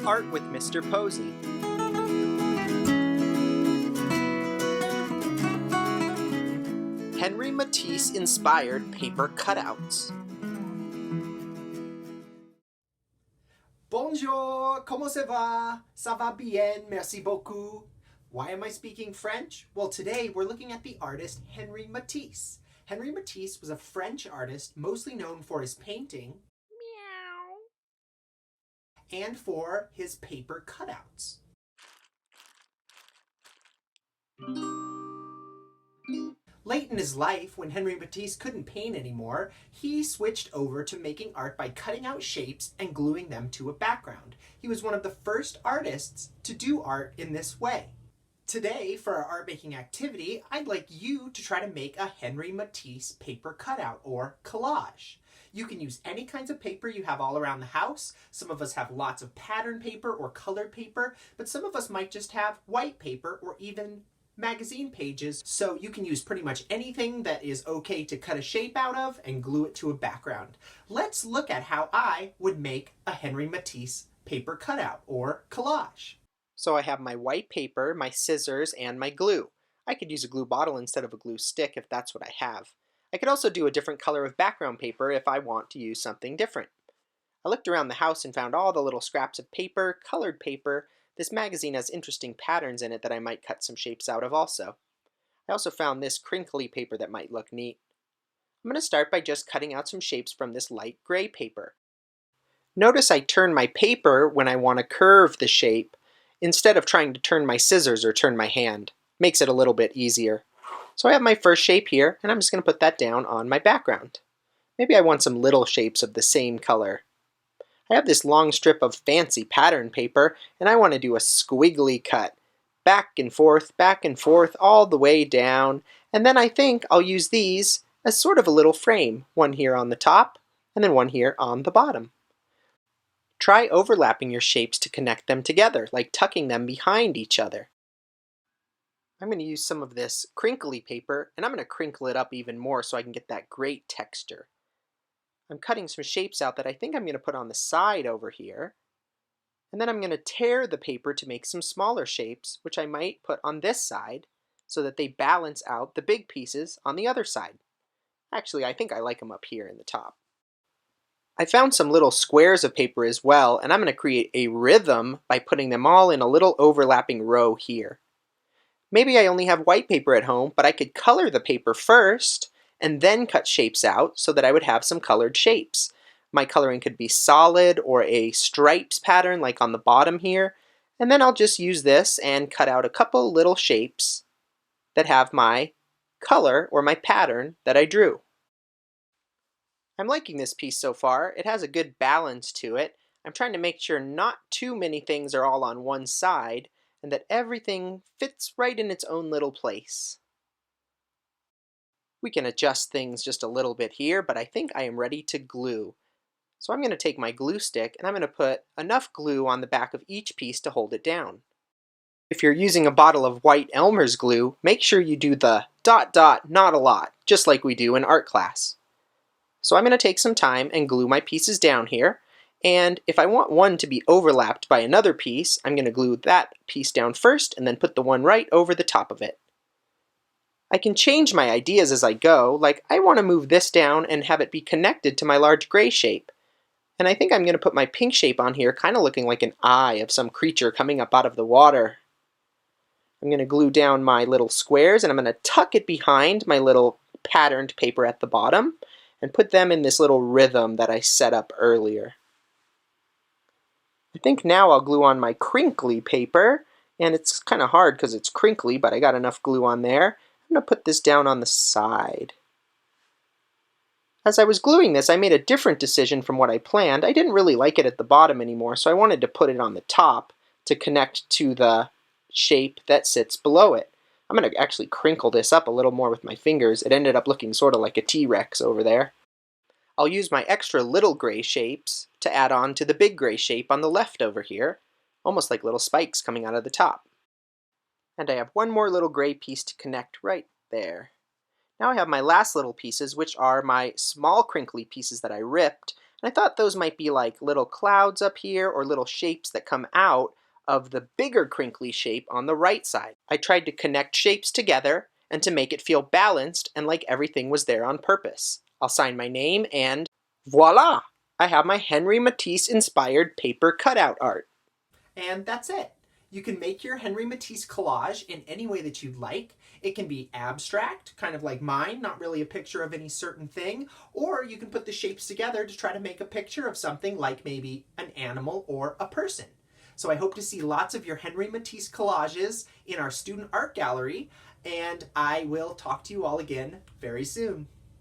Art with Mr. Posey. Henry Matisse inspired paper cutouts. Bonjour, comment ça va? Ça va bien, merci beaucoup. Why am I speaking French? Well, today we're looking at the artist Henry Matisse. Henry Matisse was a French artist mostly known for his painting and for his paper cutouts. Late in his life, when Henry Matisse couldn't paint anymore, he switched over to making art by cutting out shapes and gluing them to a background. He was one of the first artists to do art in this way. Today, for our art making activity, I'd like you to try to make a Henry Matisse paper cutout or collage. You can use any kinds of paper you have all around the house. Some of us have lots of pattern paper or colored paper, but some of us might just have white paper or even magazine pages, so you can use pretty much anything that is okay to cut a shape out of and glue it to a background. Let's look at how I would make a Henry Matisse paper cutout or collage. So I have my white paper, my scissors, and my glue. I could use a glue bottle instead of a glue stick if that's what I have. I could also do a different color of background paper if I want to use something different. I looked around the house and found all the little scraps of paper, colored paper. This magazine has interesting patterns in it that I might cut some shapes out of also. I also found this crinkly paper that might look neat. I'm going to start by just cutting out some shapes from this light gray paper. Notice I turn my paper when I want to curve the shape instead of trying to turn my scissors or turn my hand. Makes it a little bit easier. So I have my first shape here, and I'm just going to put that down on my background. Maybe I want some little shapes of the same color. I have this long strip of fancy pattern paper, and I want to do a squiggly cut. Back and forth, all the way down. And then I think I'll use these as sort of a little frame. One here on the top, and then one here on the bottom. Try overlapping your shapes to connect them together, like tucking them behind each other. I'm going to use some of this crinkly paper, and I'm going to crinkle it up even more so I can get that great texture. I'm cutting some shapes out that I think I'm going to put on the side over here. And then I'm going to tear the paper to make some smaller shapes, which I might put on this side, so that they balance out the big pieces on the other side. Actually, I think I like them up here in the top. I found some little squares of paper as well, and I'm going to create a rhythm by putting them all in a little overlapping row here. Maybe I only have white paper at home, but I could color the paper first and then cut shapes out so that I would have some colored shapes. My coloring could be solid or a stripes pattern like on the bottom here, and then I'll just use this and cut out a couple little shapes that have my color or my pattern that I drew. I'm liking this piece so far. It has a good balance to it. I'm trying to make sure not too many things are all on one side and that everything fits right in its own little place. We can adjust things just a little bit here, but I think I am ready to glue. So I'm going to take my glue stick and I'm going to put enough glue on the back of each piece to hold it down. If you're using a bottle of white Elmer's glue, make sure you do the ... not a lot, just like we do in art class. So I'm going to take some time and glue my pieces down here, and if I want one to be overlapped by another piece, I'm going to glue that piece down first and then put the one right over the top of it. I can change my ideas as I go, like I want to move this down and have it be connected to my large gray shape. And I think I'm going to put my pink shape on here, kind of looking like an eye of some creature coming up out of the water. I'm going to glue down my little squares and I'm going to tuck it behind my little patterned paper at the bottom and put them in this little rhythm that I set up earlier. I think now I'll glue on my crinkly paper, and it's kind of hard because it's crinkly, but I got enough glue on there. I'm going to put this down on the side. As I was gluing this, I made a different decision from what I planned. I didn't really like it at the bottom anymore, so I wanted to put it on the top to connect to the shape that sits below it. I'm going to actually crinkle this up a little more with my fingers. It ended up looking sort of like a T-Rex over there. I'll use my extra little gray shapes to add on to the big gray shape on the left over here, almost like little spikes coming out of the top. And I have one more little gray piece to connect right there. Now I have my last little pieces, which are my small crinkly pieces that I ripped. And I thought those might be like little clouds up here or little shapes that come out of the bigger crinkly shape on the right side. I tried to connect shapes together and to make it feel balanced and like everything was there on purpose. I'll sign my name and voila! I have my Henry Matisse inspired paper cutout art. And that's it. You can make your Henry Matisse collage in any way that you'd like. It can be abstract, kind of like mine, not really a picture of any certain thing, or you can put the shapes together to try to make a picture of something like maybe an animal or a person. So I hope to see lots of your Henry Matisse collages in our student art gallery, and I will talk to you all again very soon.